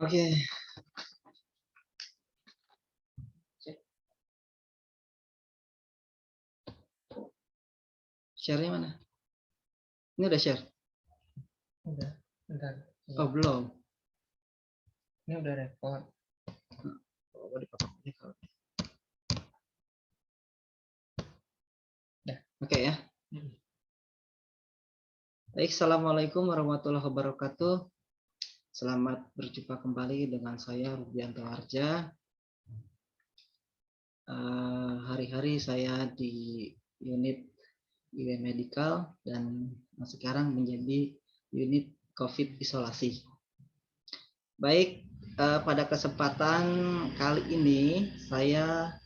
Oke, share-nya mana? Ini udah share? Udah, bentar. Oh, belum. Ini udah record. Oh, dipotong aja kalau. Oke ya. Baik, assalamualaikum warahmatullahi wabarakatuh. Selamat berjumpa kembali dengan saya Rubianto Harja. Hari-hari saya di unit IW Medical dan sekarang menjadi unit COVID isolasi. Baik, pada kesempatan kali ini saya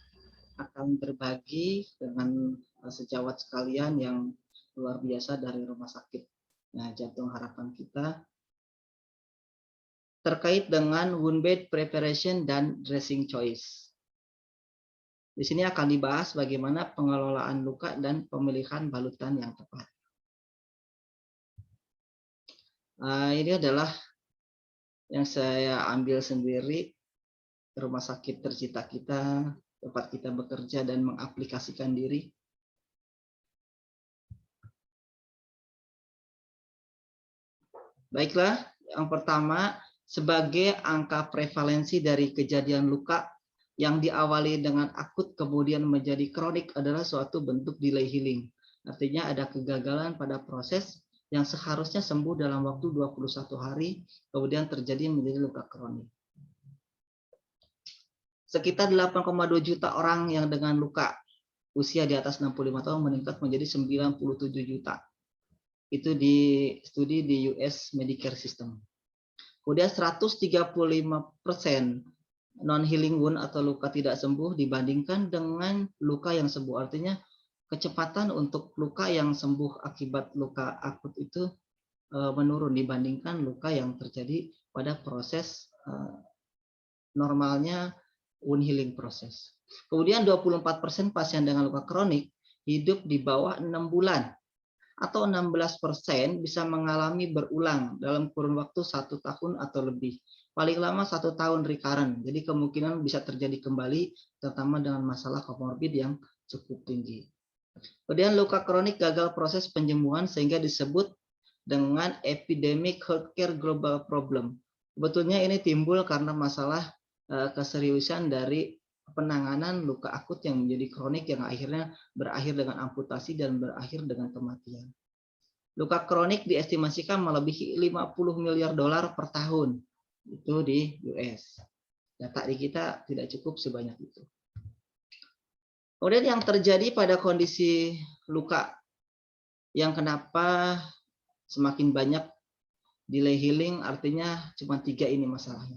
akan berbagi dengan sejawat sekalian yang luar biasa dari Rumah Sakit Jantung Harapan kita terkait dengan wound bed preparation dan dressing choice. Di sini akan dibahas bagaimana pengelolaan luka dan pemilihan balutan yang tepat. Ini adalah yang saya ambil sendiri rumah sakit tercinta kita, tempat kita bekerja dan mengaplikasikan diri. Baiklah, yang pertama, sebagai angka prevalensi dari kejadian luka yang diawali dengan akut kemudian menjadi kronik adalah suatu bentuk delay healing. Artinya ada kegagalan pada proses yang seharusnya sembuh dalam waktu 21 hari, kemudian terjadi menjadi luka kronik. Sekitar 8,2 juta orang yang dengan luka usia di atas 65 tahun meningkat menjadi 97 juta. Itu di studi di US Medicare System. Kemudian 135% non-healing wound atau luka tidak sembuh dibandingkan dengan luka yang sembuh. Artinya kecepatan untuk luka yang sembuh akibat luka akut itu menurun dibandingkan luka yang terjadi pada proses normalnya wound healing proses. Kemudian 24% pasien dengan luka kronik hidup di bawah 6 bulan atau 16% bisa mengalami berulang dalam kurun waktu 1 tahun atau lebih. Paling lama 1 tahun recurrent, jadi kemungkinan bisa terjadi kembali, terutama dengan masalah komorbid yang cukup tinggi. Kemudian luka kronik gagal proses penyembuhan sehingga disebut dengan epidemic healthcare global problem. Sebetulnya ini timbul karena masalah keseriusan dari penanganan luka akut yang menjadi kronik yang akhirnya berakhir dengan amputasi dan berakhir dengan kematian. Luka kronik diestimasikan melebihi 50 miliar dolar per tahun. Itu di US. Data di kita tidak cukup sebanyak itu. Kemudian yang terjadi pada kondisi luka yang kenapa semakin banyak delay healing, artinya cuma 3 ini masalahnya.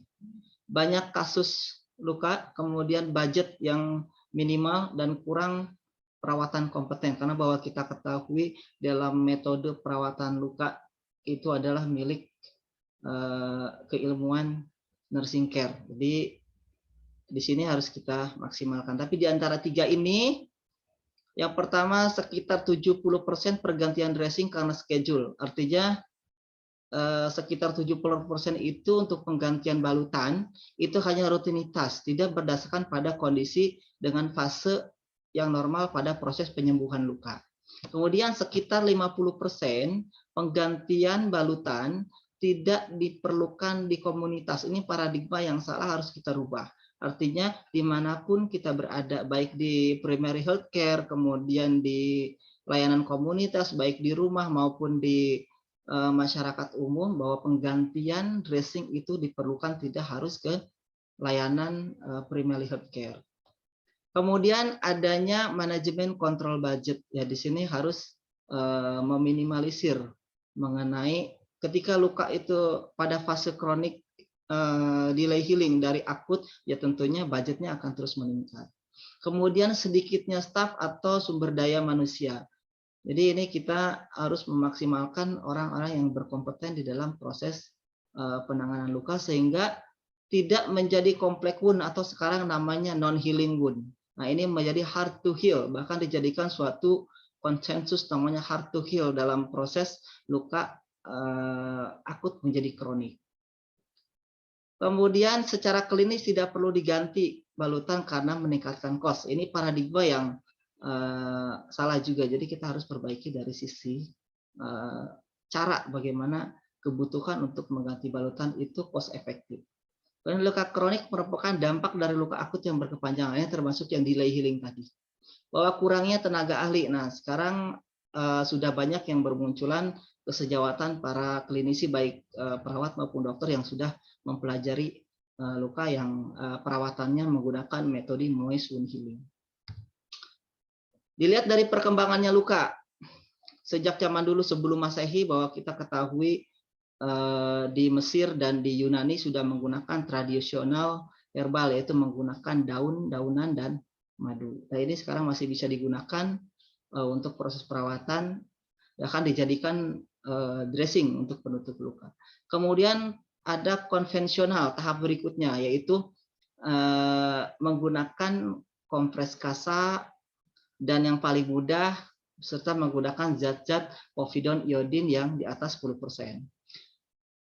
Banyak kasus luka, kemudian budget yang minimal dan kurang perawatan kompeten, karena bahwa kita ketahui dalam metode perawatan luka itu adalah milik keilmuan nursing care. Jadi di sini harus kita maksimalkan. Tapi di antara 3 ini, yang pertama sekitar 70% pergantian dressing karena schedule. Artinya sekitar 70% itu untuk penggantian balutan itu hanya rutinitas, tidak berdasarkan pada kondisi dengan fase yang normal pada proses penyembuhan luka. Kemudian sekitar 50% penggantian balutan tidak diperlukan di komunitas. Ini paradigma yang salah, harus kita rubah. Artinya dimanapun kita berada, baik di primary healthcare, kemudian di layanan komunitas, baik di rumah maupun di masyarakat umum, bahwa penggantian dressing itu diperlukan, tidak harus ke layanan primary healthcare. Kemudian adanya manajemen kontrol budget, ya di sini harus meminimalisir mengenai ketika luka itu pada fase kronik delay healing dari akut, ya tentunya budgetnya akan terus meningkat. Kemudian sedikitnya staf atau sumber daya manusia. Jadi ini kita harus memaksimalkan orang-orang yang berkompeten di dalam proses penanganan luka sehingga tidak menjadi complex wound atau sekarang namanya non-healing wound. Nah, ini menjadi hard to heal, bahkan dijadikan suatu konsensus namanya hard to heal dalam proses luka akut menjadi kronik. Kemudian secara klinis tidak perlu diganti balutan karena meningkatkan cost. Ini paradigma yang salah juga. Jadi kita harus perbaiki dari sisi cara bagaimana kebutuhan untuk mengganti balutan itu cost efektif. Dan luka kronik merupakan dampak dari luka akut yang berkepanjangan, termasuk yang delay healing tadi. Bahwa kurangnya tenaga ahli. Nah, sekarang sudah banyak yang bermunculan kesejawatan para klinisi baik perawat maupun dokter yang sudah mempelajari luka yang perawatannya menggunakan metode moist wound healing. Dilihat dari perkembangannya luka, sejak zaman dulu sebelum Masehi bahwa kita ketahui di Mesir dan di Yunani sudah menggunakan tradisional herbal, yaitu menggunakan daun-daunan dan madu. Nah, ini sekarang masih bisa digunakan untuk proses perawatan, akan dijadikan dressing untuk penutup luka. Kemudian ada konvensional tahap berikutnya, yaitu menggunakan kompres kasa dan yang paling mudah serta menggunakan zat-zat povidon iodin yang di atas 10%.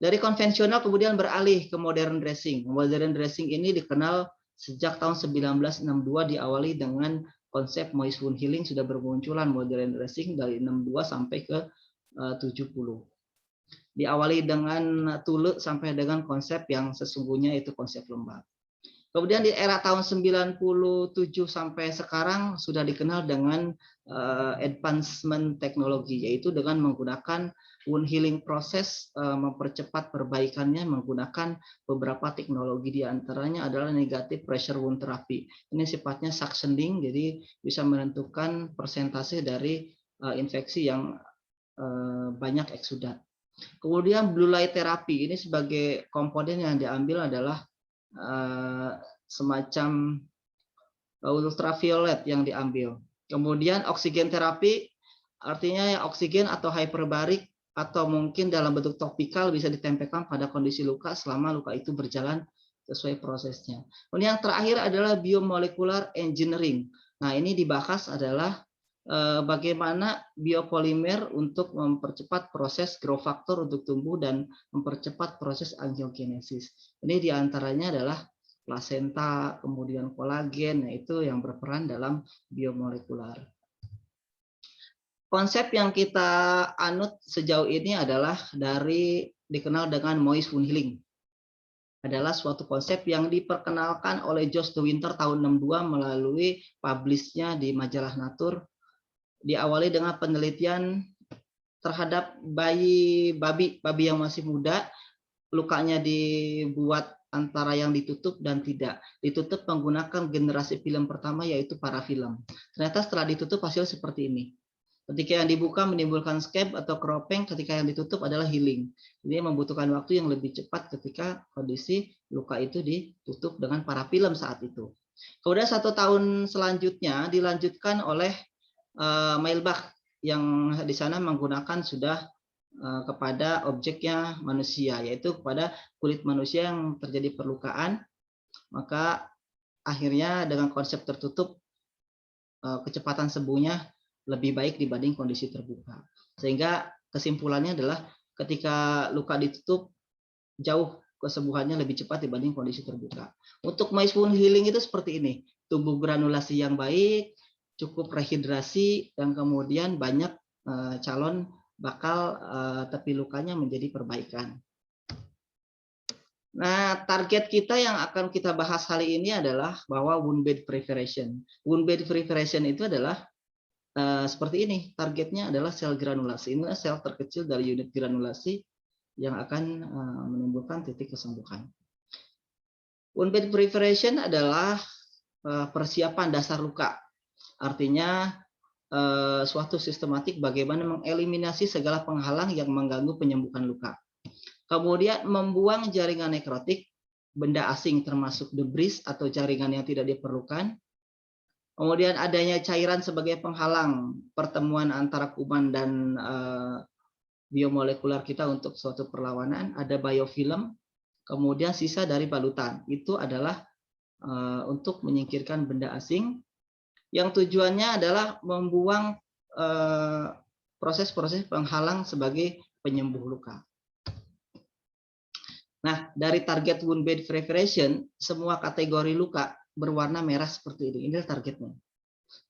Dari konvensional kemudian beralih ke modern dressing. Modern dressing ini dikenal sejak tahun 1962, diawali dengan konsep moist wound healing, sudah bermunculan modern dressing dari 62 sampai ke 70. Diawali dengan tule sampai dengan konsep yang sesungguhnya itu konsep lembab. Kemudian di era tahun 97 sampai sekarang sudah dikenal dengan advancement teknologi, yaitu dengan menggunakan wound healing proses, mempercepat perbaikannya menggunakan beberapa teknologi, diantaranya adalah negative pressure wound therapy. Ini sifatnya suctioning, jadi bisa menentukan persentase dari infeksi yang banyak eksudat. Kemudian blue light therapy, ini sebagai komponen yang diambil adalah semacam ultraviolet yang diambil. Kemudian oksigen terapi, artinya oksigen atau hyperbarik atau mungkin dalam bentuk topikal bisa ditempelkan pada kondisi luka selama luka itu berjalan sesuai prosesnya. Kemudian yang terakhir adalah biomolecular engineering. Nah, ini dibahas adalah bagaimana biopolimer untuk mempercepat proses growth factor untuk tumbuh dan mempercepat proses angiogenesis. Ini diantaranya adalah plasenta, kemudian kolagen, yaitu yang berperan dalam biomolekular. Konsep yang kita anut sejauh ini adalah dikenal dengan moist wound healing. Adalah suatu konsep yang diperkenalkan oleh Josh de Winter tahun 62 melalui publish-nya di majalah Nature. Diawali dengan penelitian terhadap babi yang masih muda, lukanya dibuat antara yang ditutup dan tidak. Ditutup menggunakan generasi film pertama, yaitu parafilm. Ternyata setelah ditutup hasil seperti ini. Ketika yang dibuka menimbulkan scab atau keropeng, ketika yang ditutup adalah healing. Jadi membutuhkan waktu yang lebih cepat ketika kondisi luka itu ditutup dengan parafilm saat itu. Kemudian 1 tahun selanjutnya dilanjutkan oleh Mailbach yang di sana menggunakan sudah kepada objeknya manusia, yaitu kepada kulit manusia yang terjadi perlukaan, maka akhirnya dengan konsep tertutup kecepatan sembuhnya lebih baik dibanding kondisi terbuka. Sehingga kesimpulannya adalah ketika luka ditutup jauh kesembuhannya lebih cepat dibanding kondisi terbuka. Untuk moist wound healing itu seperti ini, tumbuh granulasi yang baik, cukup rehidrasi, dan kemudian banyak calon bakal tepi lukanya menjadi perbaikan. Nah, target kita yang akan kita bahas hari ini adalah bahwa wound bed preparation. Wound bed preparation itu adalah seperti ini, targetnya adalah sel granulasi. Ini adalah sel terkecil dari unit granulasi yang akan menimbulkan titik kesembuhan. Wound bed preparation adalah persiapan dasar luka. Artinya suatu sistematik bagaimana mengeliminasi segala penghalang yang mengganggu penyembuhan luka. Kemudian membuang jaringan nekrotik, benda asing termasuk debris atau jaringan yang tidak diperlukan. Kemudian adanya cairan sebagai penghalang pertemuan antara kuman dan biomolekular kita untuk suatu perlawanan. Ada biofilm, kemudian sisa dari balutan. Itu adalah untuk menyingkirkan benda asing, yang tujuannya adalah membuang proses-proses penghalang sebagai penyembuh luka. Nah, dari target wound bed preparation, semua kategori luka berwarna merah seperti ini. Ini targetnya.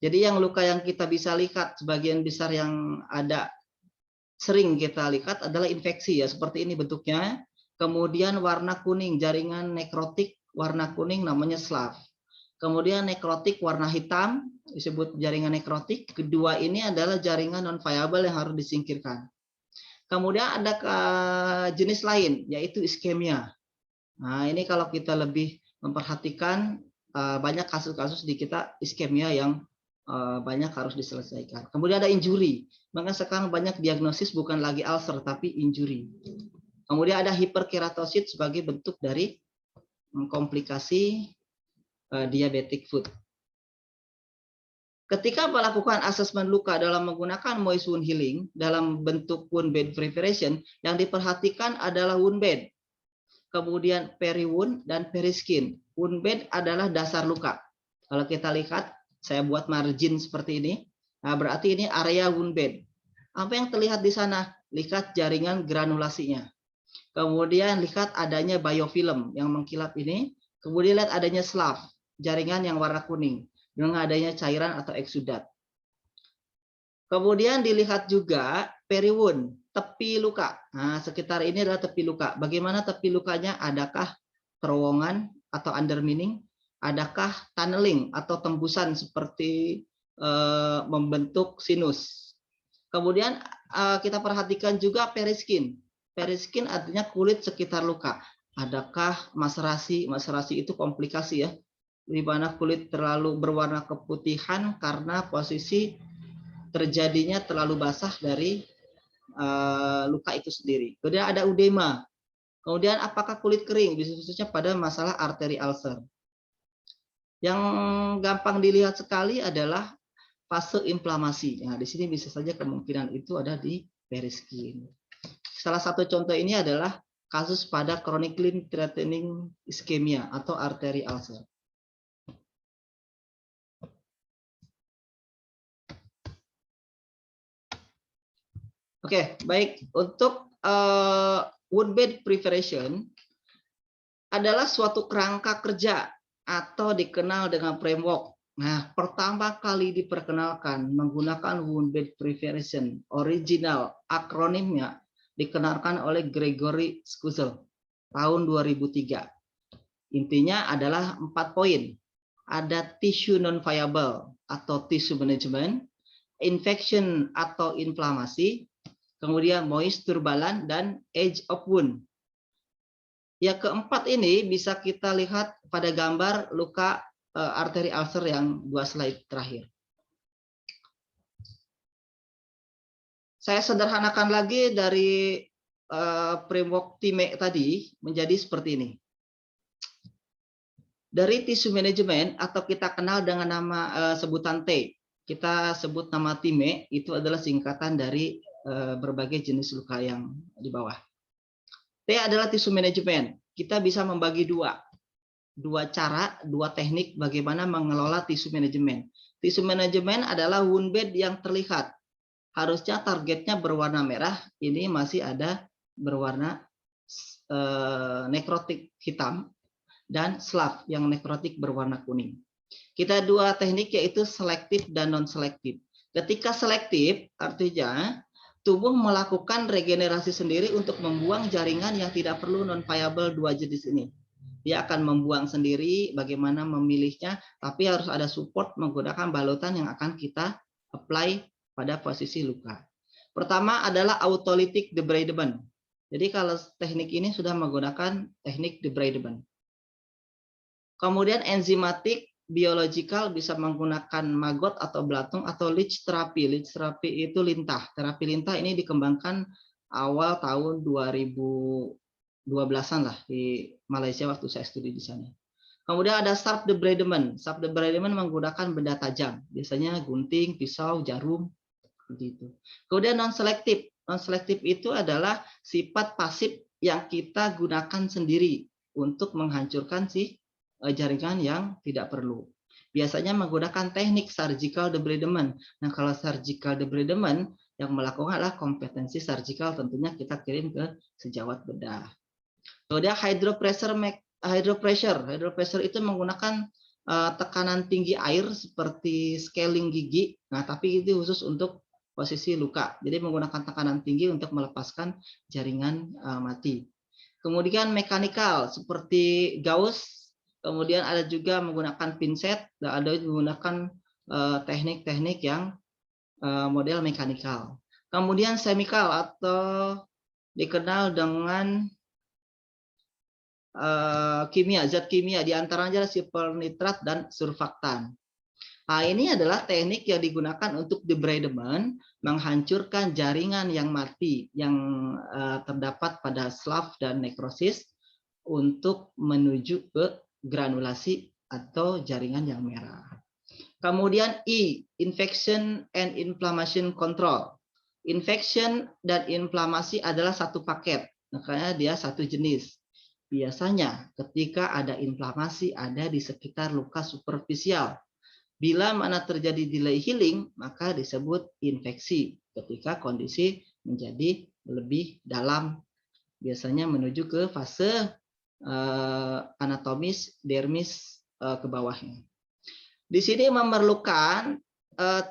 Jadi yang luka yang kita bisa lihat, sebagian besar yang ada sering kita lihat adalah infeksi ya, seperti ini bentuknya. Kemudian warna kuning, jaringan nekrotik warna kuning namanya SLAV. Kemudian nekrotik warna hitam, disebut jaringan nekrotik. Kedua ini adalah jaringan non-viable yang harus disingkirkan. Kemudian ada jenis lain, yaitu iskemia. Nah, ini kalau kita lebih memperhatikan, banyak kasus-kasus di kita iskemia yang banyak harus diselesaikan. Kemudian ada injury. Maka sekarang banyak diagnosis bukan lagi ulcer, tapi injury. Kemudian ada hiperkeratosit sebagai bentuk dari komplikasi diabetic foot. Ketika melakukan asesmen luka dalam menggunakan moist wound healing dalam bentuk wound bed preparation, yang diperhatikan adalah wound bed, kemudian peri-wound dan periskin. Wound bed adalah dasar luka. Kalau kita lihat, saya buat margin seperti ini. Nah, berarti ini area wound bed. Apa yang terlihat di sana? Lihat jaringan granulasinya. Kemudian lihat adanya biofilm yang mengkilap ini. Kemudian lihat adanya SLAV, jaringan yang warna kuning, dengan adanya cairan atau eksudat. Kemudian dilihat juga peri-wound, tepi luka. Nah, sekitar ini adalah tepi luka. Bagaimana tepi lukanya? Adakah terowongan atau undermining? Adakah tunneling atau tembusan seperti membentuk sinus? Kemudian kita perhatikan juga periskin. Periskin artinya kulit sekitar luka. Adakah maserasi? Maserasi itu komplikasi ya, di mana kulit terlalu berwarna keputihan karena posisi terjadinya terlalu basah dari luka itu sendiri. Kemudian ada udema. Kemudian apakah kulit kering? Khususnya pada masalah arteri ulcer. Yang gampang dilihat sekali adalah fase inflamasi. Nah, di sini bisa saja kemungkinan itu ada di periskin. Salah satu contoh ini adalah kasus pada chronically threatening ischemia atau arteri ulcer. Oke, baik. Untuk wound bed preparation adalah suatu kerangka kerja atau dikenal dengan framework. Nah, pertama kali diperkenalkan menggunakan wound bed preparation, original akronimnya dikenalkan oleh Gregory Skuzel tahun 2003. Intinya adalah 4 poin. Ada tissue non-viable atau tissue management, infection atau inflamasi, kemudian moist turbulen, dan age of wound. Yang keempat ini bisa kita lihat pada gambar luka arteri ulcer yang 2 slide terakhir. Saya sederhanakan lagi dari framework TIME tadi menjadi seperti ini. Dari tissue management atau kita kenal dengan nama sebutan T, kita sebut nama TIME, itu adalah singkatan dari berbagai jenis luka yang di bawah. T adalah tissue management. Kita bisa membagi dua cara, dua teknik bagaimana mengelola tissue management. Tissue management adalah wound bed yang terlihat. Harusnya targetnya berwarna merah, ini masih ada berwarna nekrotik hitam, dan SLAV yang nekrotik berwarna kuning. Kita dua teknik yaitu selektif dan non-selektif. Ketika selektif artinya tubuh melakukan regenerasi sendiri untuk membuang jaringan yang tidak perlu non-viable dua jenis ini. Dia akan membuang sendiri, bagaimana memilihnya, tapi harus ada support menggunakan balutan yang akan kita apply pada posisi luka. Pertama adalah autolytic debridement. Jadi kalau teknik ini sudah menggunakan teknik debridement. Kemudian enzimatik, biological bisa menggunakan maggot atau belatung atau leech therapy. Leech therapy itu lintah. Terapi lintah ini dikembangkan awal tahun 2012-an lah di Malaysia waktu saya studi di sana. Kemudian ada sharp debridement. Sharp debridement menggunakan benda tajam, biasanya gunting, pisau, jarum, seperti itu. Kemudian non-selektif. Non-selektif itu adalah sifat pasif yang kita gunakan sendiri untuk menghancurkan jaringan yang tidak perlu. Biasanya menggunakan teknik surgical debridement. Nah, kalau surgical debridement yang melakukan adalah kompetensi surgical, tentunya kita kirim ke sejawat bedah. Kemudian hydropressure itu menggunakan tekanan tinggi air seperti scaling gigi. Nah, tapi itu khusus untuk posisi luka. Jadi menggunakan tekanan tinggi untuk melepaskan jaringan mati. Kemudian mekanikal seperti gauss. Kemudian ada juga menggunakan pinset dan ada menggunakan teknik-teknik yang model mekanikal. Kemudian semikal atau dikenal dengan kimia, zat kimia, diantaranya supernitrat dan surfaktan. Nah, ini adalah teknik yang digunakan untuk debridement, menghancurkan jaringan yang mati yang terdapat pada slough dan nekrosis untuk menuju ke granulasi atau jaringan yang merah. Kemudian I, infection and inflammation control. Infection dan inflamasi adalah satu paket, makanya dia satu jenis. Biasanya ketika ada inflamasi ada di sekitar luka superficial. Bila mana terjadi delay healing, maka disebut infeksi ketika kondisi menjadi lebih dalam, biasanya menuju ke fase anatomis dermis ke bawahnya. Di sini memerlukan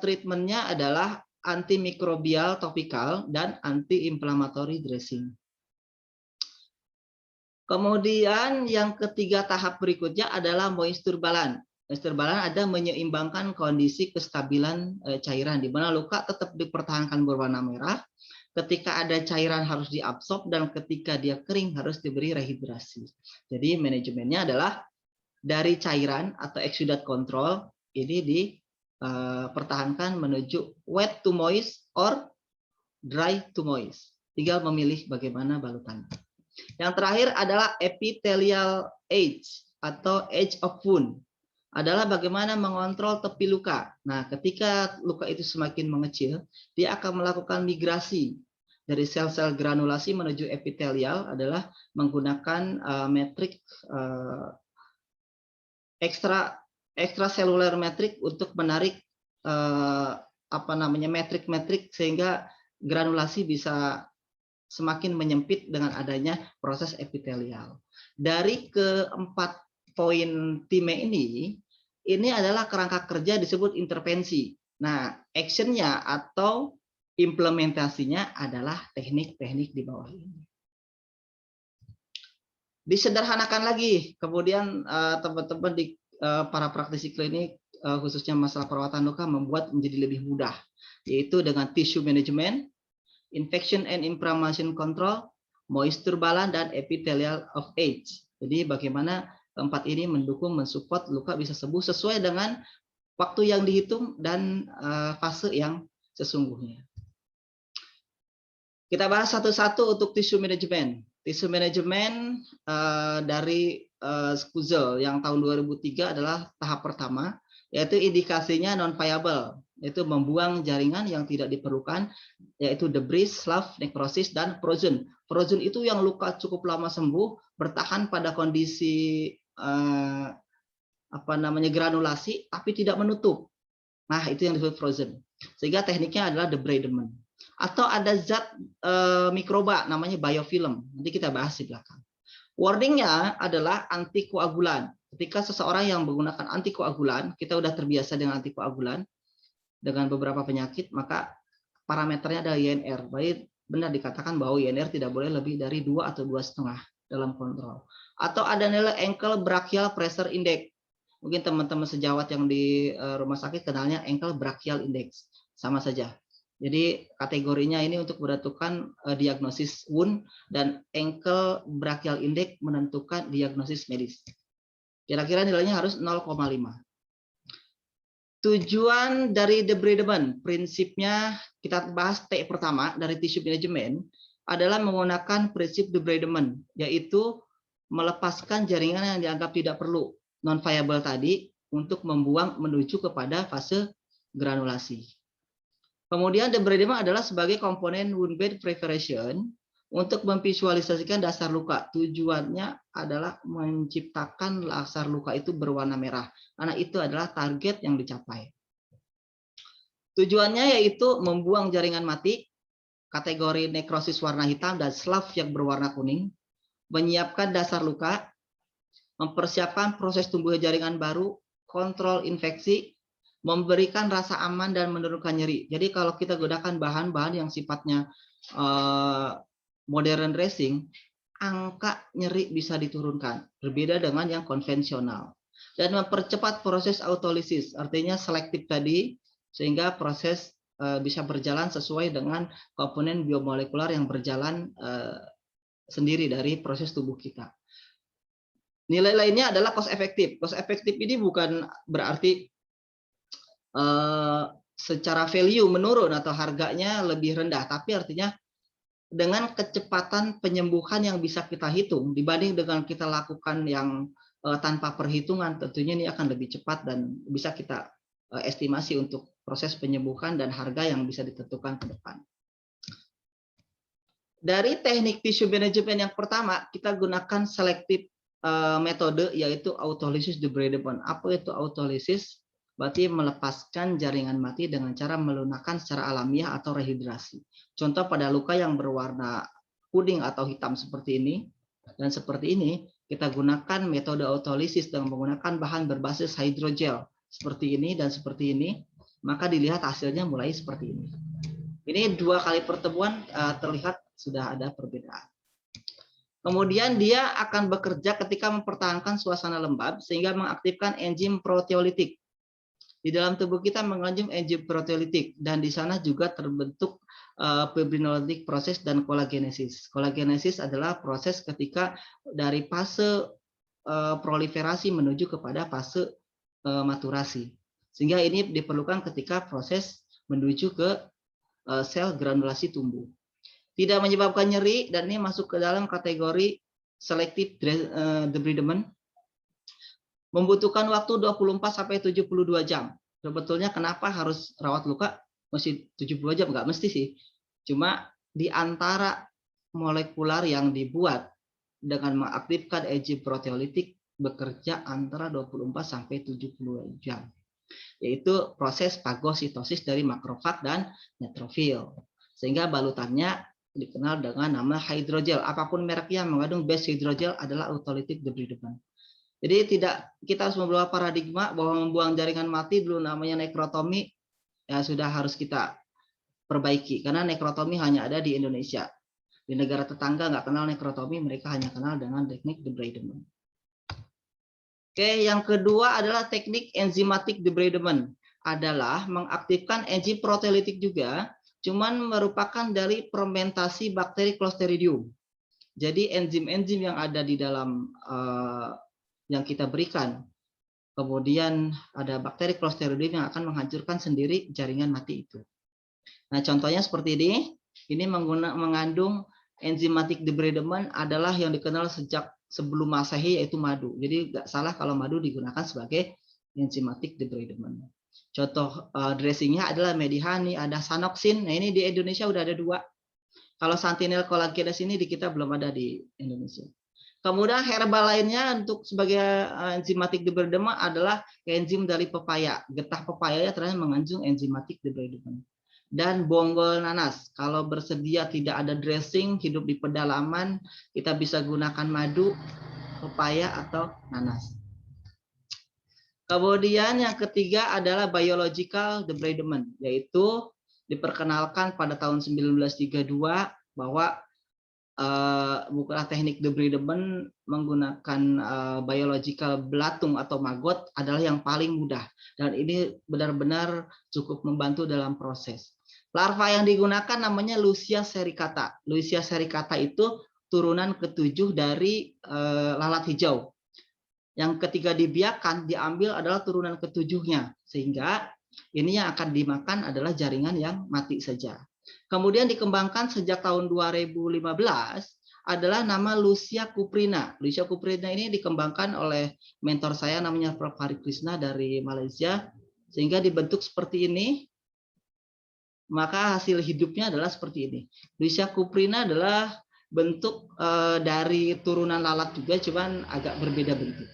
treatmentnya adalah antimikrobial topikal dan anti-inflammatory dressing. Kemudian yang ketiga tahap berikutnya adalah moisture balance. Moisture balance ada menyeimbangkan kondisi kestabilan cairan, di mana luka tetap dipertahankan berwarna merah, ketika ada cairan harus diabsorb, dan ketika dia kering harus diberi rehidrasi. Jadi manajemennya adalah dari cairan atau exudate control ini dipertahankan menuju wet to moist or dry to moist. Tinggal memilih bagaimana balutannya. Yang terakhir adalah epithelial age atau age of wound. Adalah bagaimana mengontrol tepi luka. Nah, ketika luka itu semakin mengecil, dia akan melakukan migrasi dari sel-sel granulasi menuju epithelial adalah menggunakan metrik extracellular metrik untuk menarik metrik sehingga granulasi bisa semakin menyempit dengan adanya proses epitelial. Dari keempat poin TIME ini adalah kerangka kerja disebut intervensi. Nah, actionnya atau implementasinya adalah teknik-teknik di bawah ini. Disederhanakan lagi, kemudian teman-teman di para praktisi klinik khususnya masalah perawatan luka membuat menjadi lebih mudah, yaitu dengan tissue management, infection and inflammation control, moisture balance, dan epithelial of age. Jadi bagaimana keempat ini mendukung, mensupport luka bisa sembuh sesuai dengan waktu yang dihitung dan fase yang sesungguhnya. Kita bahas satu-satu untuk tissue management. Tissue management dari Skuzel yang tahun 2003 adalah tahap pertama, yaitu indikasinya non-viable, yaitu membuang jaringan yang tidak diperlukan, yaitu debris, slough, necrosis, dan frozen. Frozen itu yang luka cukup lama sembuh, bertahan pada kondisi granulasi, tapi tidak menutup. Nah, itu yang disebut frozen. Sehingga tekniknya adalah debridement. Atau ada zat mikroba namanya biofilm. Nanti kita bahas di belakang. Warningnya adalah antikoagulan. Ketika seseorang yang menggunakan antikoagulan, kita sudah terbiasa dengan antikoagulan dengan beberapa penyakit, maka parameternya ada INR. Baik, benar dikatakan bahwa INR tidak boleh lebih dari 2 atau 2,5 dalam kontrol. Atau ada nilai ankle brachial pressure index. Mungkin teman-teman sejawat yang di rumah sakit kenalnya ankle brachial index. Sama saja. Jadi kategorinya ini untuk menentukan diagnosis wound, dan ankle brachial index menentukan diagnosis medis. Kira-kira nilainya harus 0,5. Tujuan dari debridement, prinsipnya kita bahas T pertama dari tissue management adalah menggunakan prinsip debridement, yaitu melepaskan jaringan yang dianggap tidak perlu, non-viable tadi, untuk membuang menuju kepada fase granulasi. Kemudian debridement adalah sebagai komponen wound bed preparation untuk memvisualisasikan dasar luka. Tujuannya adalah menciptakan dasar luka itu berwarna merah, karena itu adalah target yang dicapai. Tujuannya yaitu membuang jaringan mati, kategori nekrosis warna hitam, dan slough yang berwarna kuning, menyiapkan dasar luka, mempersiapkan proses tumbuhnya jaringan baru, kontrol infeksi, memberikan rasa aman dan menurunkan nyeri. Jadi kalau kita gunakan bahan-bahan yang sifatnya modern dressing, angka nyeri bisa diturunkan, berbeda dengan yang konvensional. Dan mempercepat proses autolisis, artinya selektif tadi, sehingga proses bisa berjalan sesuai dengan komponen biomolekular yang berjalan sendiri dari proses tubuh kita. Nilai lainnya adalah cost efektif. Cost efektif ini bukan berarti secara value menurun atau harganya lebih rendah, tapi artinya dengan kecepatan penyembuhan yang bisa kita hitung dibanding dengan kita lakukan yang tanpa perhitungan, tentunya ini akan lebih cepat dan bisa kita estimasi untuk proses penyembuhan dan harga yang bisa ditentukan ke depan. Dari teknik tissue management yang pertama, kita gunakan selective metode, yaitu autolysis debridement. Apa itu autolysis? Berarti melepaskan jaringan mati dengan cara melunakkan secara alamiah atau rehidrasi. Contoh pada luka yang berwarna kuning atau hitam seperti ini, dan seperti ini, kita gunakan metode autolysis dengan menggunakan bahan berbasis hidrogel seperti ini dan seperti ini, maka dilihat hasilnya mulai seperti ini. Ini 2 kali pertemuan terlihat sudah ada perbedaan. Kemudian dia akan bekerja ketika mempertahankan suasana lembab sehingga mengaktifkan enzim proteolitik. Di dalam tubuh kita mengandung enzim proteolitik dan di sana juga terbentuk fibrinolytic proses dan kolagenesis. Kolagenesis adalah proses ketika dari fase proliferasi menuju kepada fase maturasi. Sehingga ini diperlukan ketika proses menuju ke sel granulasi tumbuh. Tidak menyebabkan nyeri dan ini masuk ke dalam kategori selective debridement. Membutuhkan waktu 24 sampai 72 jam. Sebetulnya kenapa harus rawat luka mesti 72 jam? Enggak mesti sih. Cuma di antara molekular yang dibuat dengan mengaktifkan enzim proteolitik bekerja antara 24 sampai 72 jam. Yaitu proses fagositosis dari makrofag dan neutrofil. Sehingga balutannya dikenal dengan nama hidrogel. Apapun mereknya mengandung base hidrogel adalah autolytic debridement. Jadi kita harus membawa paradigma bahwa membuang jaringan mati dulu namanya nekrotomi, ya sudah harus kita perbaiki karena nekrotomi hanya ada di Indonesia. Di negara tetangga nggak kenal nekrotomi, mereka hanya kenal dengan teknik debridement. Oke, yang kedua adalah teknik enzimatic debridement, adalah mengaktifkan enzim proteolitik juga, cuman merupakan dari fermentasi bakteri Clostridium. Jadi enzim-enzim yang ada di dalam yang kita berikan. Kemudian ada bakteri Clostridium yang akan menghancurkan sendiri jaringan mati itu. Nah, contohnya seperti ini. Ini mengandung enzimatic debridement adalah yang dikenal sejak sebelum Masehi yaitu madu. Jadi nggak salah kalau madu digunakan sebagai enzimatic debridement. Contoh dressingnya adalah Medihani, ada Sanoxin. Nah, ini di Indonesia udah ada 2. Kalau Sentinel Collagenase ini di kita belum ada di Indonesia. Kemudian herbal lainnya untuk sebagai enzimatic debridement adalah enzim dari pepaya. Getah pepaya ternyata mengandung enzimatic debridement. Dan bonggol nanas. Kalau bersedia tidak ada dressing, hidup di pedalaman, kita bisa gunakan madu, pepaya, atau nanas. Kemudian yang ketiga adalah biological debridement, yaitu diperkenalkan pada tahun 1932 bahwa bukanlah teknik debridement menggunakan biological belatung atau maggot adalah yang paling mudah dan ini benar-benar cukup membantu dalam proses. Larva yang digunakan namanya Lucia sericata. Lucia sericata itu turunan ke-7 dari lalat hijau. Yang ketika dibiarkan diambil adalah turunan ke-7-nya sehingga ini yang akan dimakan adalah jaringan yang mati saja. Kemudian dikembangkan sejak tahun 2015 adalah nama Lucia cuprina. Lucia cuprina ini dikembangkan oleh mentor saya namanya Prof. Hari Krishna dari Malaysia sehingga dibentuk seperti ini. Maka hasil hidupnya adalah seperti ini. Lucia cuprina adalah bentuk dari turunan lalat juga cuman agak berbeda bentuk.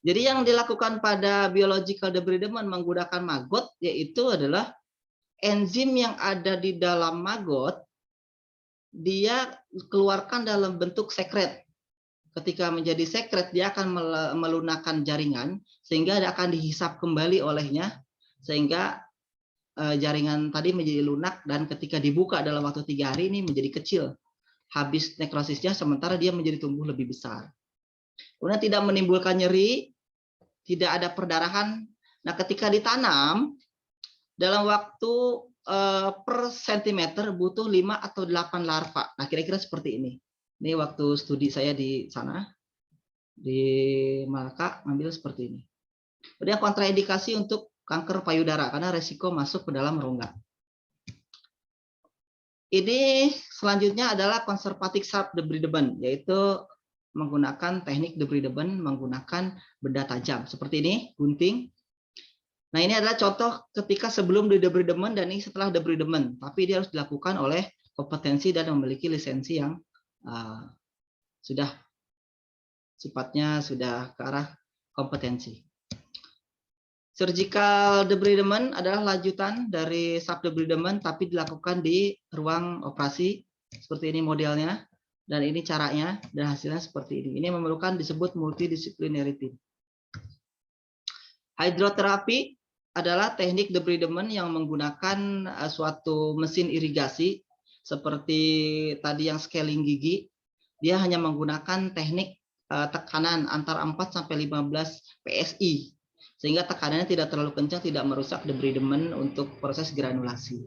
Jadi yang dilakukan pada biological debridement menggunakan maggot yaitu adalah enzim yang ada di dalam maggot, dia dikeluarkan dalam bentuk sekret. Ketika menjadi sekret, dia akan melunakkan jaringan, sehingga akan dihisap kembali olehnya, sehingga jaringan tadi menjadi lunak, dan ketika dibuka dalam waktu 3 hari ini menjadi kecil. Habis nekrosisnya, sementara dia menjadi tumbuh lebih besar. Kemudian tidak menimbulkan nyeri, tidak ada perdarahan. Nah, ketika ditanam, dalam waktu per sentimeter butuh 5 atau 8 larva. Nah, kira-kira seperti ini. Ini waktu studi saya di sana, di Malaka, ambil seperti ini. Kemudian kontraindikasi untuk kanker payudara, karena resiko masuk ke dalam rongga. Ini selanjutnya adalah conservative sharp debridement, yaitu menggunakan teknik debridement menggunakan benda tajam. Seperti ini, gunting. Nah, ini adalah contoh ketika sebelum debridement dan ini setelah debridement. Tapi dia harus dilakukan oleh kompetensi dan memiliki lisensi yang sudah sifatnya sudah ke arah kompetensi. Surgical debridement adalah lanjutan dari subdebridement, tapi dilakukan di ruang operasi. Seperti ini modelnya, dan ini caranya, dan hasilnya seperti ini. Ini memerlukan disebut multidisciplinarity. Hidroterapi adalah teknik debridement yang menggunakan suatu mesin irigasi, seperti tadi yang scaling gigi. Dia hanya menggunakan teknik tekanan antara 4 sampai 15 PSI. Sehingga tekanannya tidak terlalu kencang, tidak merusak debridement untuk proses granulasi.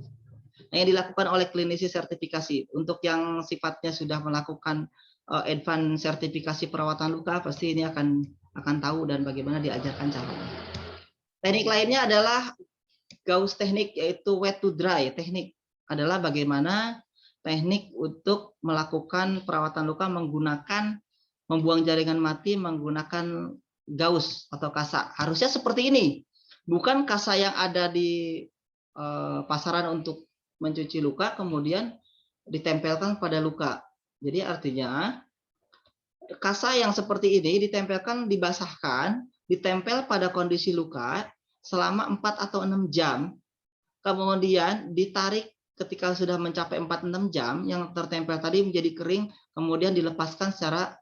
Nah, yang dilakukan oleh klinisi sertifikasi. Untuk yang sifatnya sudah melakukan advance sertifikasi perawatan luka, pasti ini akan tahu dan bagaimana diajarkan caranya. Teknik lainnya adalah Gauss teknik, yaitu wet to dry. Teknik adalah bagaimana teknik untuk melakukan perawatan luka menggunakan membuang jaringan mati menggunakan Gauss atau kasa. Harusnya seperti ini, bukan kasa yang ada di pasaran untuk mencuci luka kemudian ditempelkan pada luka. Jadi artinya kasa yang seperti ini ditempelkan, dibasahkan, ditempel pada kondisi luka selama 4 atau 6 jam, kemudian ditarik ketika sudah mencapai 4-6 jam, yang tertempel tadi menjadi kering, kemudian dilepaskan secara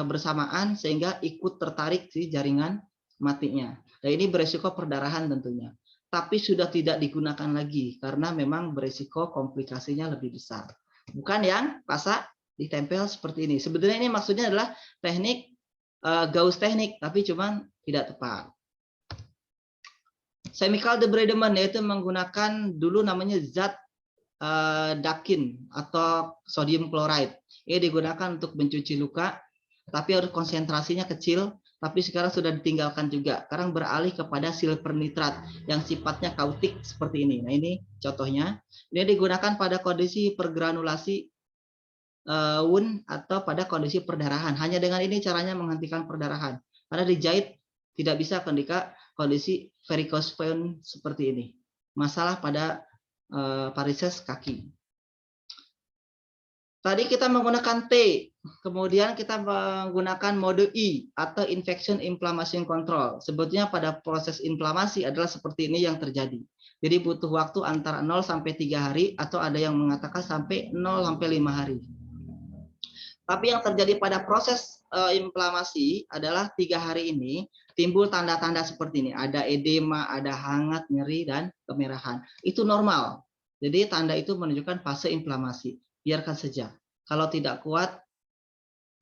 bersamaan sehingga ikut tertarik di jaringan matinya. Nah, ini beresiko perdarahan tentunya. Tapi sudah tidak digunakan lagi karena memang beresiko komplikasinya lebih besar. Bukan yang kasa ditempel seperti ini. Sebenarnya ini maksudnya adalah teknik Gauss teknik, tapi cuma tidak tepat. Chemical debridement, yaitu menggunakan dulu namanya zat dakin atau sodium chloride. Ini digunakan untuk mencuci luka, tapi harus konsentrasinya kecil, tapi sekarang sudah ditinggalkan juga. Sekarang beralih kepada silver nitrat yang sifatnya kautik seperti ini. Nah, ini contohnya. Ini digunakan pada kondisi pergranulasi wound atau pada kondisi perdarahan. Hanya dengan ini caranya menghentikan perdarahan. Karena dijahit tidak bisa ketika kondisi varicose vein seperti ini. Masalah pada varises kaki. Tadi kita menggunakan T, kemudian kita menggunakan mode I atau infection inflammation control. Sebetulnya pada proses inflamasi adalah seperti ini yang terjadi. Jadi butuh waktu antara 0 sampai 3 hari atau ada yang mengatakan sampai 0 sampai 5 hari. Tapi yang terjadi pada proses inflamasi adalah 3 hari ini timbul tanda-tanda seperti ini. Ada edema, ada hangat, nyeri, dan kemerahan. Itu normal. Jadi tanda itu menunjukkan fase inflamasi. Biarkan saja. Kalau tidak kuat,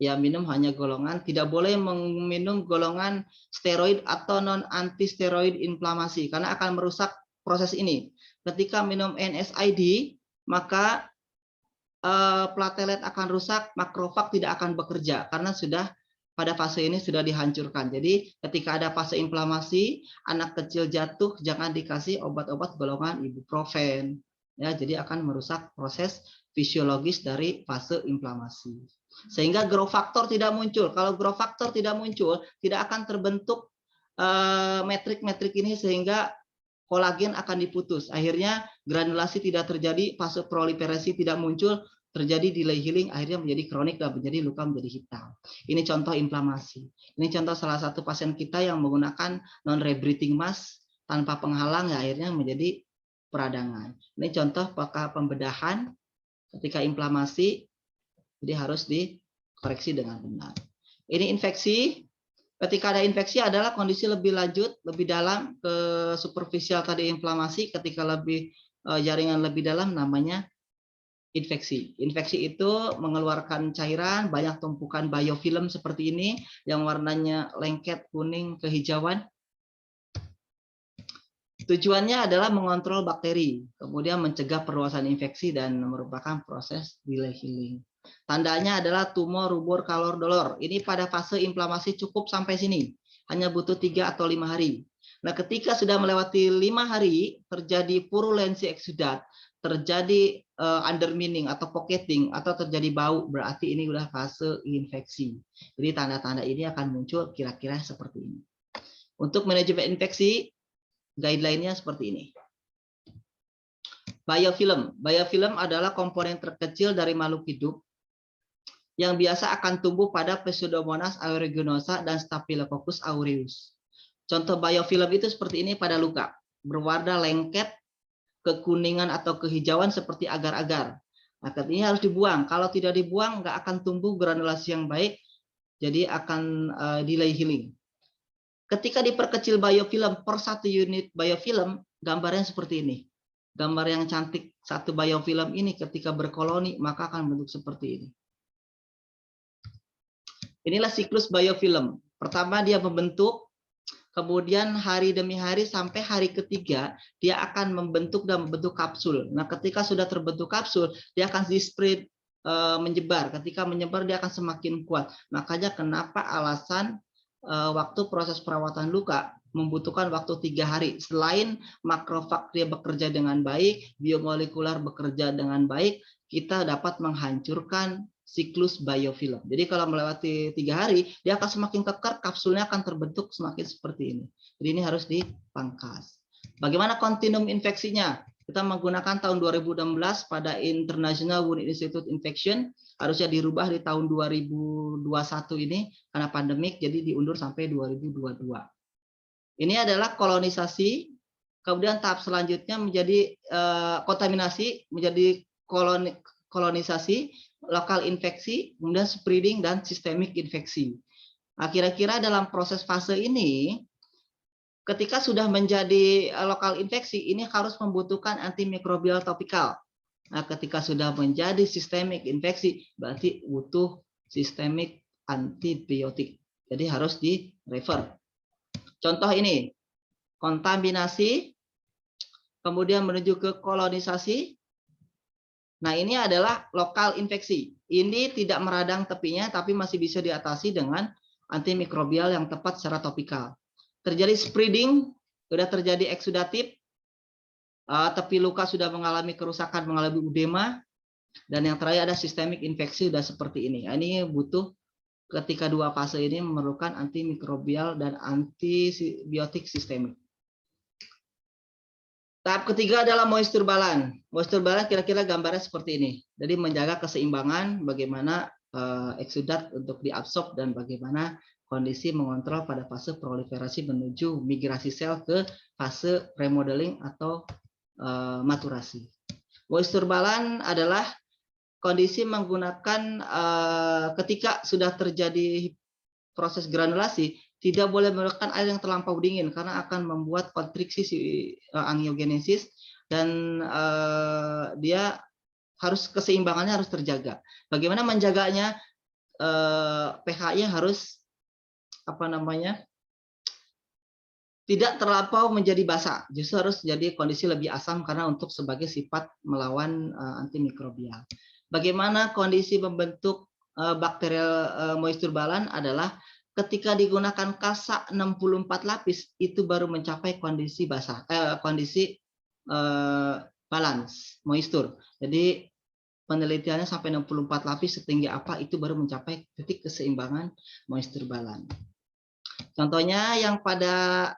ya minum hanya golongan. Tidak boleh meminum golongan steroid atau non anti steroid inflamasi karena akan merusak proses ini. Ketika minum NSAID, maka platelet akan rusak, makrofag tidak akan bekerja karena sudah pada fase ini sudah dihancurkan. Jadi ketika ada fase inflamasi, anak kecil jatuh, jangan dikasih obat-obat golongan ibuprofen. Ya, jadi akan merusak proses fisiologis dari fase inflamasi. Sehingga growth factor tidak muncul. Kalau growth factor tidak muncul, tidak akan terbentuk metrik-metrik ini sehingga kolagen akan diputus. Akhirnya granulasi tidak terjadi, fase proliferasi tidak muncul, terjadi delay healing, akhirnya menjadi kronik dan menjadi luka menjadi hitam. Ini contoh inflamasi. Ini contoh salah satu pasien kita yang menggunakan non-rebreathing mask tanpa penghalang, ya akhirnya menjadi peradangan. Ini contoh apakah pembedahan ketika inflamasi Jadi harus dikoreksi dengan benar. Ini infeksi. Ketika ada infeksi adalah kondisi lebih lanjut, lebih dalam ke superficial tadi inflamasi. Ketika lebih jaringan lebih dalam namanya infeksi. Infeksi itu mengeluarkan cairan, banyak tumpukan biofilm seperti ini yang warnanya lengket kuning kehijauan. Tujuannya adalah mengontrol bakteri, kemudian mencegah perluasan infeksi dan merupakan proses delay healing. Tandanya adalah tumor, rubor, kalor, dolor. Ini pada fase inflamasi cukup sampai sini. Hanya butuh 3 atau 5 hari. Nah, ketika sudah melewati 5 hari, terjadi purulensi eksudat, terjadi undermining atau pocketing, atau terjadi bau, berarti ini sudah fase infeksi. Jadi tanda-tanda ini akan muncul kira-kira seperti ini. Untuk manajemen infeksi, guideline-nya seperti ini. Biofilm. Biofilm adalah komponen terkecil dari makhluk hidup yang biasa akan tumbuh pada Pseudomonas aeruginosa dan Staphylococcus aureus. Contoh biofilm itu seperti ini pada luka, berwarna lengket, kekuningan atau kehijauan seperti agar-agar. Nah, ini harus dibuang. Kalau tidak dibuang, nggak akan tumbuh granulasi yang baik, jadi akan delay healing. Ketika diperkecil biofilm per 1 unit biofilm, gambarnya seperti ini. Gambar yang cantik satu biofilm ini ketika berkoloni, maka akan bentuk seperti ini. Inilah siklus biofilm. Pertama dia membentuk, kemudian hari demi hari sampai hari ketiga dia akan membentuk dan membentuk kapsul. Nah, ketika sudah terbentuk kapsul, dia akan di-spread menyebar. Ketika menyebar dia akan semakin kuat. Makanya kenapa alasan waktu proses perawatan luka membutuhkan waktu 3 hari. Selain makrofag dia bekerja dengan baik, biomolekular bekerja dengan baik, kita dapat menghancurkan siklus biofilm. Jadi kalau melewati 3 hari, dia akan semakin kekar, kapsulnya akan terbentuk semakin seperti ini. Jadi ini harus dipangkas. Bagaimana kontinum infeksinya? Kita menggunakan tahun 2016 pada International Wound Institute Infection, harusnya dirubah di tahun 2021 ini karena pandemik, jadi diundur sampai 2022. Ini adalah kolonisasi, kemudian tahap selanjutnya menjadi kontaminasi, menjadi kolonisasi, lokal infeksi, kemudian spreading dan sistemik infeksi. Nah, kira-kira dalam proses fase ini, ketika sudah menjadi lokal infeksi, ini harus membutuhkan antimikrobial topikal. Nah, ketika sudah menjadi sistemik infeksi, berarti butuh sistemik antibiotik. Jadi harus di-refer. Contoh ini, kontaminasi, kemudian menuju ke kolonisasi. Nah, ini adalah lokal infeksi. Ini tidak meradang tepinya, tapi masih bisa diatasi dengan antimikrobial yang tepat secara topikal. Terjadi spreading, sudah terjadi eksudatif, tepi luka sudah mengalami kerusakan, mengalami udema, dan yang terakhir ada sistemik infeksi, sudah seperti ini. Ini butuh ketika 2 fase ini memerlukan antimikrobial dan antibiotik sistemik. Tahap ketiga adalah moisture balance. Moisture balance kira-kira gambarnya seperti ini. Jadi menjaga keseimbangan, bagaimana eksudat untuk diabsorb dan bagaimana kondisi mengontrol pada fase proliferasi menuju migrasi sel ke fase remodeling atau maturasi. Moisture balance adalah kondisi menggunakan ketika sudah terjadi proses granulasi, tidak boleh menggunakan air yang terlampau dingin karena akan membuat kontriksi angiogenesis dan dia harus keseimbangannya harus terjaga. Bagaimana menjaganya? pH-nya harus tidak terlampau menjadi basah, justru harus jadi kondisi lebih asam karena untuk sebagai sifat melawan antimikrobial. Bagaimana kondisi membentuk bakterial moisture balance adalah ketika digunakan kasa 64 lapis itu baru mencapai kondisi basah, kondisi balance moisture. Jadi penelitiannya sampai 64 lapis setinggi apa itu baru mencapai titik keseimbangan moisture balance. Contohnya yang pada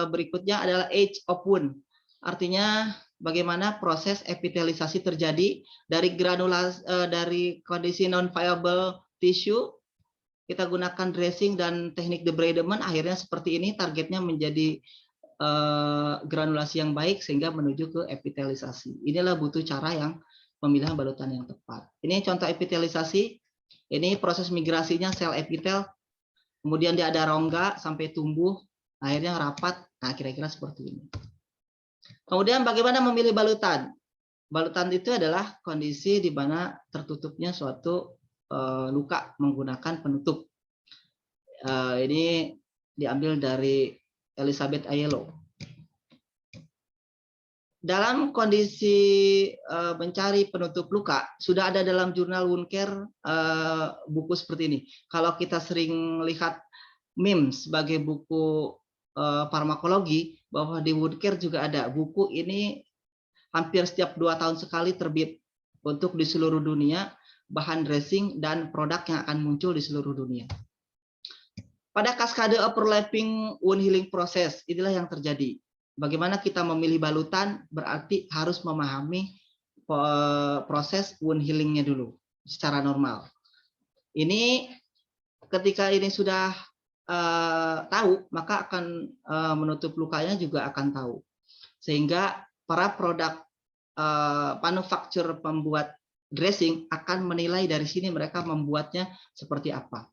berikutnya adalah age of wound. Artinya bagaimana proses epitelisasi terjadi dari granulasi dari kondisi non viable tissue. Kita gunakan dressing dan teknik debridement, akhirnya seperti ini, targetnya menjadi granulasi yang baik sehingga menuju ke epitelisasi. Inilah butuh cara yang pemilihan balutan yang tepat. Ini contoh epitelisasi. Ini proses migrasinya sel epitel. Kemudian dia ada rongga sampai tumbuh, akhirnya rapat. Nah, kira-kira seperti ini. Kemudian bagaimana memilih balutan? Balutan itu adalah kondisi di mana tertutupnya suatu luka menggunakan penutup. Ini diambil dari Elizabeth Aiello. Dalam kondisi mencari penutup luka, sudah ada dalam jurnal Wound Care buku seperti ini. Kalau kita sering lihat MIMS sebagai buku farmakologi, bahwa di Wound Care juga ada buku ini hampir setiap 2 tahun sekali terbit untuk di seluruh dunia, bahan dressing dan produk yang akan muncul di seluruh dunia. Pada kaskade overlapping wound healing process, inilah yang terjadi. Bagaimana kita memilih balutan berarti harus memahami proses wound healingnya dulu secara normal. Ini ketika ini sudah tahu, maka akan menutup lukanya juga akan tahu. Sehingga para produk manufaktur pembuat dressing akan menilai dari sini mereka membuatnya seperti apa.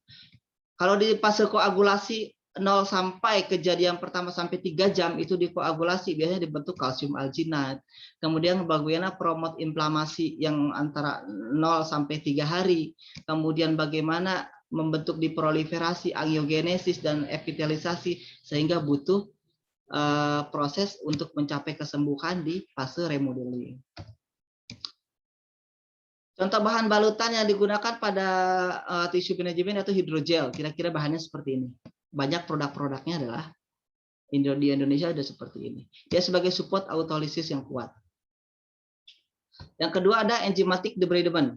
Kalau di fase koagulasi 0 sampai kejadian pertama sampai 3 jam itu dikoagulasi, biasanya dibentuk kalsium alginat. Kemudian bagaimana promote inflamasi yang antara 0 sampai 3 hari. Kemudian bagaimana membentuk diproliferasi, angiogenesis dan epitelisasi sehingga butuh proses untuk mencapai kesembuhan di fase remodeling. Contoh bahan balutan yang digunakan pada tisu manajemen atau hidrogel, kira-kira bahannya seperti ini. Banyak produk-produknya adalah di Indonesia ada seperti ini. Dia sebagai support autolisis yang kuat. Yang kedua ada enzymatic debridement.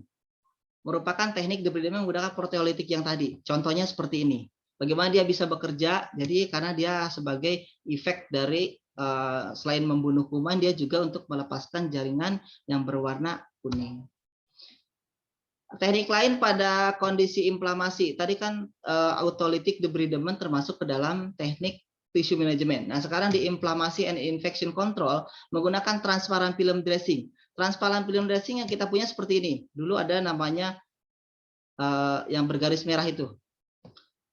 Merupakan teknik debridement menggunakan proteolitik yang tadi. Contohnya seperti ini. Bagaimana dia bisa bekerja? Jadi karena dia sebagai efek dari selain membunuh kuman, dia juga untuk melepaskan jaringan yang berwarna kuning. Teknik lain pada kondisi inflamasi, tadi kan autolytic debridement termasuk ke dalam teknik tissue management. Nah, sekarang di inflammasi and infection control menggunakan transparent film dressing. Transparent film dressing yang kita punya seperti ini. Dulu ada namanya yang bergaris merah itu.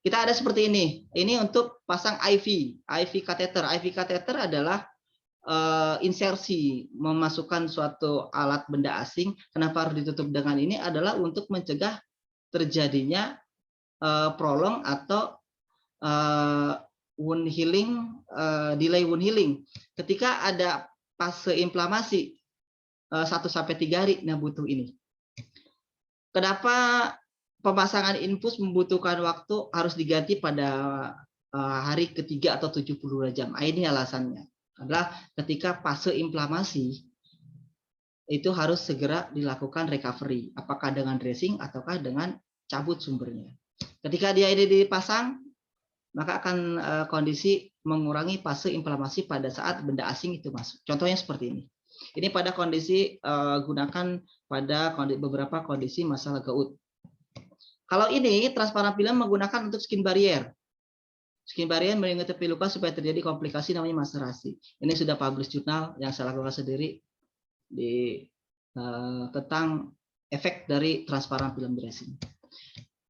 Kita ada seperti ini. Ini untuk pasang IV catheter. IV catheter adalah insersi memasukkan suatu alat benda asing. Kenapa harus ditutup dengan ini? Adalah untuk mencegah terjadinya prolong atau wound healing, delay wound healing. Ketika ada fase inflamasi 1-3 hari, nah butuh ini. Kenapa pemasangan infus membutuhkan waktu harus diganti pada hari ketiga atau 72 jam? Ini alasannya. Adalah ketika fase inflamasi itu harus segera dilakukan recovery, apakah dengan dressing ataukah dengan cabut sumbernya. Ketika dia ini dipasang, maka akan kondisi mengurangi fase inflamasi pada saat benda asing itu masuk. Contohnya seperti ini. Ini pada kondisi gunakan pada beberapa kondisi masalah gout. Kalau ini transparan film menggunakan untuk skin barrier. Skin barrier menutupi luka supaya terjadi komplikasi namanya maserasi. Ini sudah publish jurnal yang saya lakukan sendiri di tentang efek dari transparan film dressing.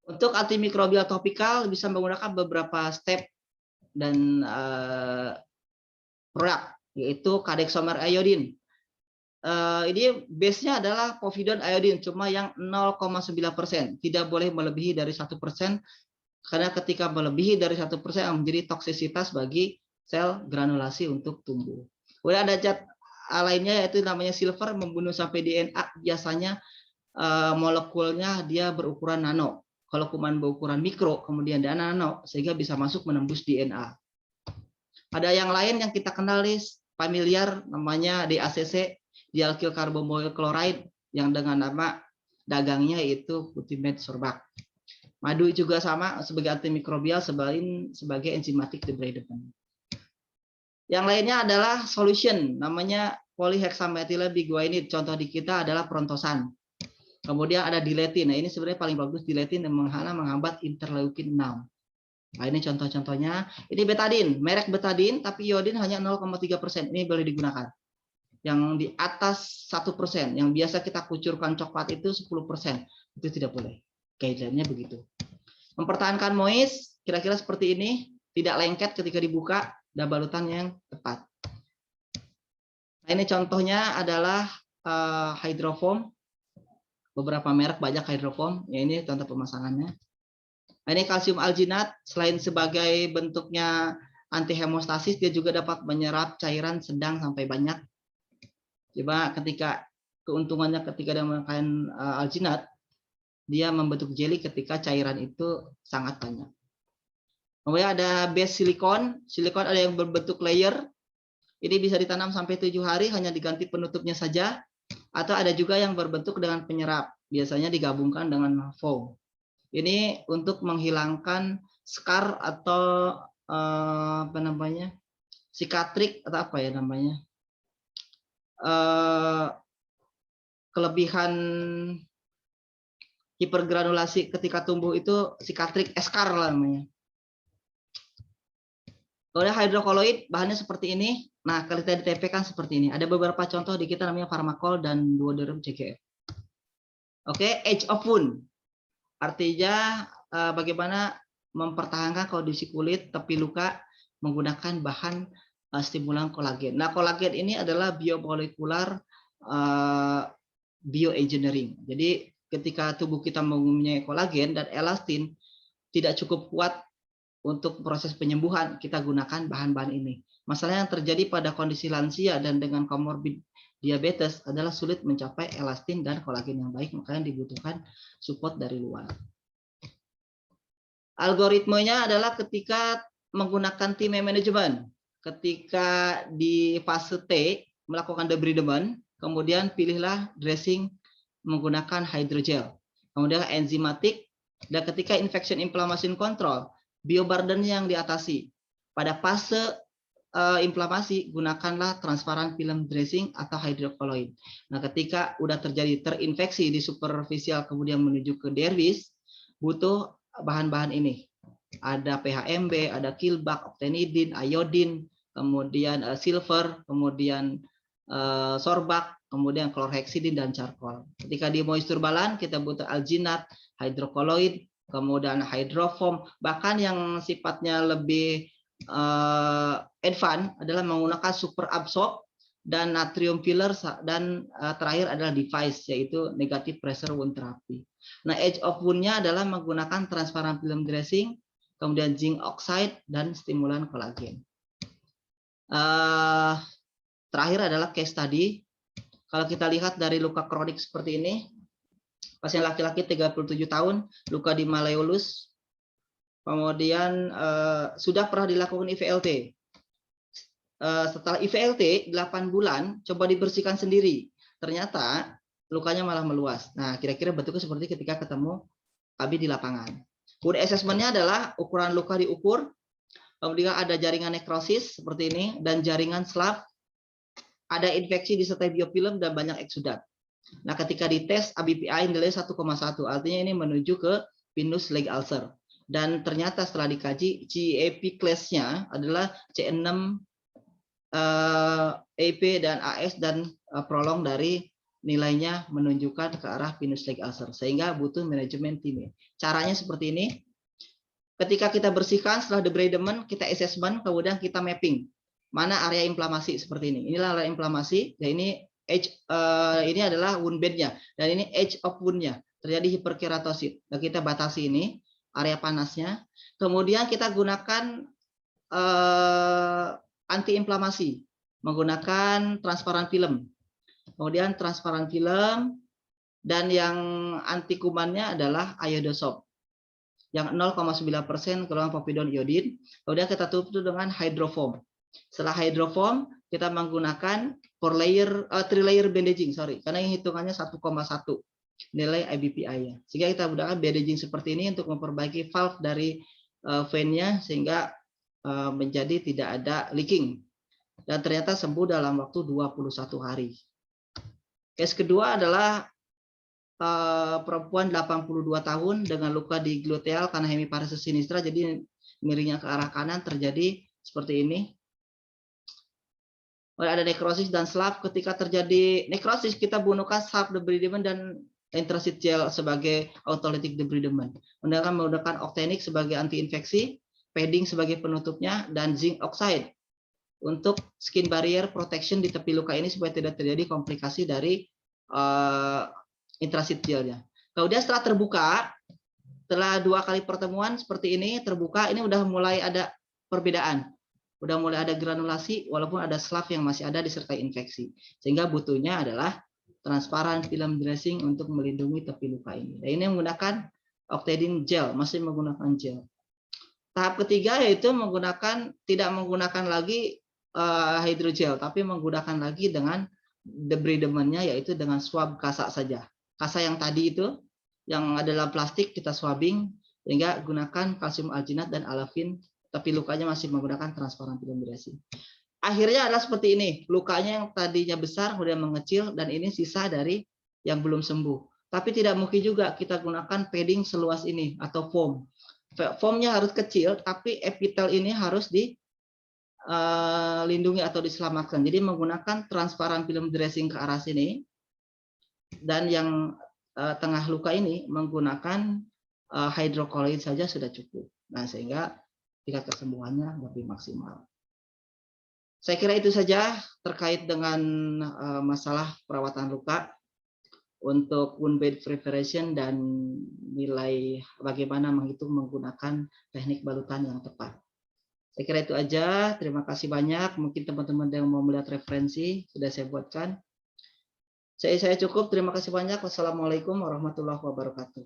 Untuk antimikrobial topikal bisa menggunakan beberapa step dan produk, yaitu kadexomer iodine. Ini base-nya adalah povidone iodine, cuma yang 0,9%. Tidak boleh melebihi dari 1%. Karena ketika melebihi dari 1% menjadi toksisitas bagi sel granulasi untuk tumbuh. Kemudian ada zat lainnya yaitu namanya silver, membunuh sampai DNA. Biasanya molekulnya dia berukuran nano. Kalau kuman berukuran mikro, kemudian dia nano, sehingga bisa masuk menembus DNA. Ada yang lain yang kita kenal familiar, namanya DACC, dialkyl carboxyl chloride, yang dengan nama dagangnya yaitu Putimed sorbak. Madu juga sama sebagai antimikrobial sebagai enzymatic debridement. Yang lainnya adalah solution, namanya polyhexamethylbiguanide. Contoh di kita adalah prontosan. Kemudian ada diletin. Nah, ini sebenarnya paling bagus diletin yang menghambat interleukin 6. Nah, ini contoh-contohnya. Ini betadine, merek betadine, tapi iodin hanya 0,3%. Ini boleh digunakan. yang di atas 1%, yang biasa kita kucurkan coklat itu 10%, itu tidak boleh. Guideline-nya begitu. Mempertahankan moist, kira-kira seperti ini, tidak lengket ketika dibuka, dan balutan yang tepat. Nah, ini contohnya adalah hydrofoam. Beberapa merek banyak hydrofoam. Ya, ini contoh pemasangannya. Nah, ini kalsium alginat, selain sebagai bentuknya anti hemostasis, dia juga dapat menyerap cairan sedang sampai banyak. Coba ketika keuntungannya ketika dia menggunakan alginat, dia membentuk jelly ketika cairan itu sangat banyak. Kemudian ada base silikon. Silikon ada yang berbentuk layer. Ini bisa ditanam sampai 7 hari, hanya diganti penutupnya saja. Atau ada juga yang berbentuk dengan penyerap. Biasanya digabungkan dengan foam. Ini untuk menghilangkan scar atau apa namanya, sikatrik atau apa ya namanya, kelebihan hipergranulasi ketika tumbuh itu sikatrik, eskar lah namanya. Kalau hidrokoloid bahannya seperti ini. Nah, kalau kita di TP kan seperti ini. Ada beberapa contoh di kita namanya Pharmacol dan Duoderm CGF. Oke, age of wound. Artinya bagaimana mempertahankan kondisi kulit tepi luka menggunakan bahan stimulan kolagen. Nah, kolagen ini adalah biomolekular bioengineering. Jadi ketika tubuh kita mempunyai kolagen dan elastin tidak cukup kuat untuk proses penyembuhan, kita gunakan bahan-bahan ini. Masalah yang terjadi pada kondisi lansia dan dengan komorbid diabetes adalah sulit mencapai elastin dan kolagen yang baik, makanya dibutuhkan support dari luar. Algoritmenya adalah ketika menggunakan time management, ketika di fase T melakukan debridement, kemudian pilihlah dressing menggunakan hydrogel, kemudian enzimatik, dan ketika infection inflammation control, bioburden yang diatasi. Pada fase inflamasi, gunakanlah transparan film dressing atau hydrocolloid. Nah, ketika udah terjadi terinfeksi di superficial kemudian menuju ke dermis, butuh bahan-bahan ini. Ada PHMB, ada Kilbak, Optenidin, iodin, kemudian silver, kemudian sorbak, kemudian chlorhexidin dan charcoal. Ketika di moisture balance, kita butuh alginat, hydrocolloid, kemudian hydrofoam, bahkan yang sifatnya lebih advance adalah menggunakan super absorb dan natrium filler, dan terakhir adalah device yaitu negative pressure wound therapy. Nah, age of wound-nya adalah menggunakan transparent film dressing, kemudian zinc oxide dan stimulan kolagen. Terakhir adalah case study. Kalau kita lihat dari luka kronik seperti ini, pasien laki-laki 37 tahun, luka di malleolus, kemudian sudah pernah dilakukan IVLT. Setelah IVLT 8 bulan, coba dibersihkan sendiri. Ternyata lukanya malah meluas. Nah, kira-kira bentuknya seperti ketika ketemu kami di lapangan. Wound assessment-nya adalah ukuran luka diukur, kemudian ada jaringan nekrosis seperti ini, dan jaringan slab, ada infeksi disertai biofilm dan banyak eksudat. Nah, ketika dites ABPI nilai 1,1, artinya ini menuju ke venous leg ulcer. Dan ternyata setelah dikaji, GAP class-nya adalah C6, EP dan AS, dan prolong dari nilainya menunjukkan ke arah venous leg ulcer. Sehingga butuh manajemen tim. Caranya seperti ini. Ketika kita bersihkan setelah debridement, kita assessment, kemudian kita mapping. Mana area inflamasi seperti ini. Inilah area inflamasi, dan ini adalah wound bed-nya, dan ini age of wound-nya. Terjadi hiperkeratosis. Nah, kita batasi ini area panasnya. Kemudian kita gunakan anti-inflamasi menggunakan transparan film. Kemudian transparan film, dan yang anti kumannya adalah iodosob yang 0,9% golongan povidone iodin. Kemudian kita tutup dengan hydrofoam. Setelah hydrofoam, kita menggunakan 3 layer bandaging, karena yang hitungannya 1,1 nilai IBPI-nya. Sehingga kita gunakan bandaging seperti ini untuk memperbaiki valve dari vein-nya sehingga menjadi tidak ada leaking. Dan ternyata sembuh dalam waktu 21 hari. Case kedua adalah perempuan 82 tahun dengan luka di gluteal karena hemiparesis sinistra, jadi miringnya ke arah kanan, terjadi seperti ini. ada nekrosis dan slap. Ketika terjadi nekrosis, kita gunakan slap debridement dan anthracite gel sebagai autolytic debridement. Menggunakan octenic sebagai anti-infeksi, padding sebagai penutupnya, dan zinc oxide untuk skin barrier protection di tepi luka ini supaya tidak terjadi komplikasi dari anthracite gelnya. Kemudian setelah terbuka, setelah 2 kali pertemuan seperti ini terbuka, ini udah mulai ada perbedaan. Udah mulai ada granulasi walaupun ada slap yang masih ada disertai infeksi. Sehingga butuhnya adalah transparan film dressing untuk melindungi tepi luka ini. Dan ini menggunakan octadine gel, masih menggunakan gel. Tahap ketiga yaitu tidak menggunakan lagi hydrogel, tapi menggunakan lagi dengan debridement-nya, yaitu dengan swab kasa saja. Kasa yang tadi itu, yang ada dalam plastik kita swabbing, sehingga gunakan kalsium alginat dan alafin, tapi lukanya masih menggunakan transparan film dressing. Akhirnya adalah seperti ini, lukanya yang tadinya besar kemudian mengecil, dan ini sisa dari yang belum sembuh. Tapi tidak mungkin juga kita gunakan padding seluas ini atau foam. Foamnya harus kecil, tapi epitel ini harus dilindungi atau diselamatkan. Jadi menggunakan transparan film dressing ke arah sini, dan yang tengah luka ini menggunakan hydrocolloid saja sudah cukup. Nah, sehingga tingkat kesembuhannya lebih maksimal. Saya kira itu saja terkait dengan masalah perawatan luka untuk wound bed preparation dan nilai bagaimana menghitung menggunakan teknik balutan yang tepat. Saya kira itu aja. Terima kasih banyak. Mungkin teman-teman yang mau melihat referensi sudah saya buatkan. Saya cukup. Terima kasih banyak. Wassalamualaikum warahmatullahi wabarakatuh.